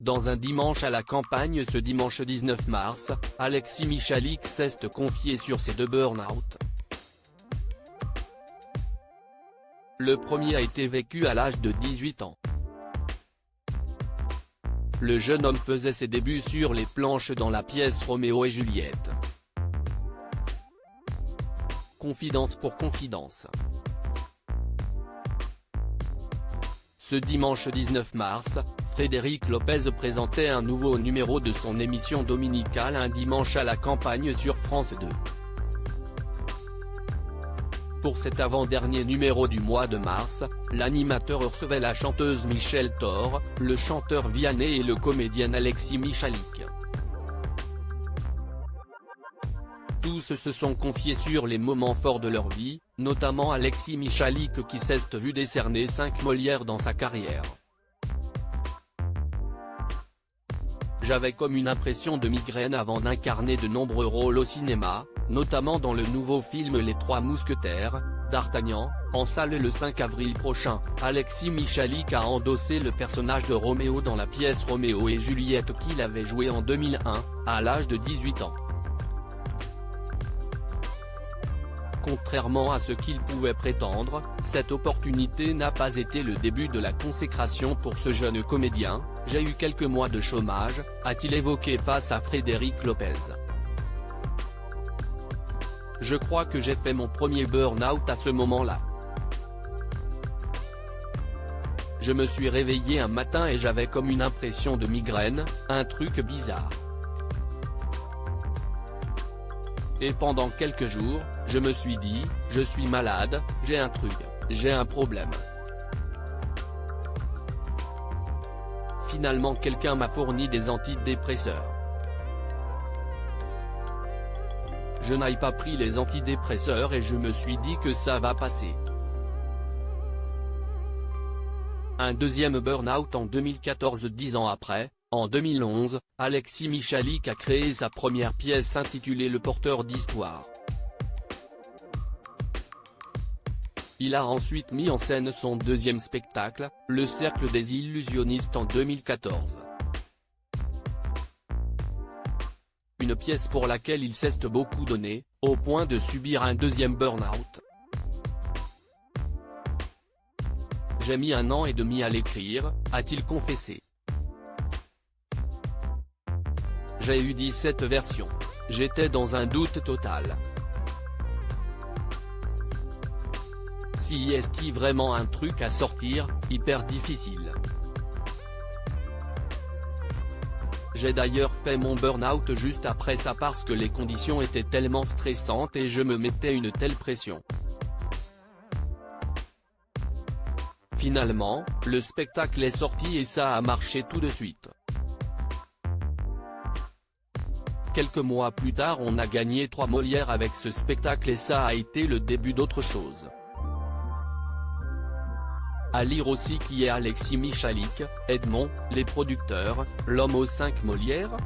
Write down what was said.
Dans un dimanche à la campagne ce dimanche 19 mars, Alexis Michalik s'est confié sur ses deux burn-out. Le premier a été vécu à l'âge de 18 ans. Le jeune homme faisait ses débuts sur les planches dans la pièce Roméo et Juliette. Confidence pour confidence. Ce dimanche 19 mars, Frédéric Lopez présentait un nouveau numéro de son émission dominicale Un dimanche à la campagne sur France 2. Pour cet avant-dernier numéro du mois de mars, l'animateur recevait la chanteuse Michel Thor, le chanteur Vianney et le comédien Alexis Michalik. Tous se sont confiés sur les moments forts de leur vie, notamment Alexis Michalik qui s'est vu décerner 5 Molières dans sa carrière. J'avais comme une impression de migraine avant d'incarner de nombreux rôles au cinéma, notamment dans le nouveau film Les Trois Mousquetaires, d'Artagnan, en salle le 5 avril prochain. Alexis Michalik a endossé le personnage de Roméo dans la pièce Roméo et Juliette qu'il avait joué en 2001, à l'âge de 18 ans. Contrairement à ce qu'il pouvait prétendre, cette opportunité n'a pas été le début de la consécration pour ce jeune comédien. J'ai eu quelques mois de chômage, a-t-il évoqué face à Frédéric Lopez. Je crois que j'ai fait mon premier burn-out à ce moment-là. Je me suis réveillé un matin et j'avais comme une impression de migraine, un truc bizarre. Et pendant quelques jours, je me suis dit, je suis malade, j'ai un truc, j'ai un problème. Finalement quelqu'un m'a fourni des antidépresseurs. Je n'ai pas pris les antidépresseurs et je me suis dit que ça va passer. Un deuxième burn-out en 2014. 10 ans après, en 2011, Alexis Michalik a créé sa première pièce intitulée Le Porteur d'Histoire. Il a ensuite mis en scène son deuxième spectacle, Le Cercle des Illusionnistes en 2014. Une pièce pour laquelle il s'est beaucoup donné, au point de subir un deuxième burn-out. J'ai mis 1 an et demi à l'écrire, a-t-il confessé. J'ai eu 17 versions. J'étais dans un doute total. Si est-il vraiment un truc à sortir, hyper difficile. J'ai d'ailleurs fait mon burn-out juste après ça parce que les conditions étaient tellement stressantes et je me mettais une telle pression. Finalement, le spectacle est sorti et ça a marché tout de suite. Quelques mois plus tard on a gagné 3 Molières avec ce spectacle et ça a été le début d'autre chose. À lire aussi qui est Alexis Michalik, Edmond, les producteurs, l'homme aux 5 Molières.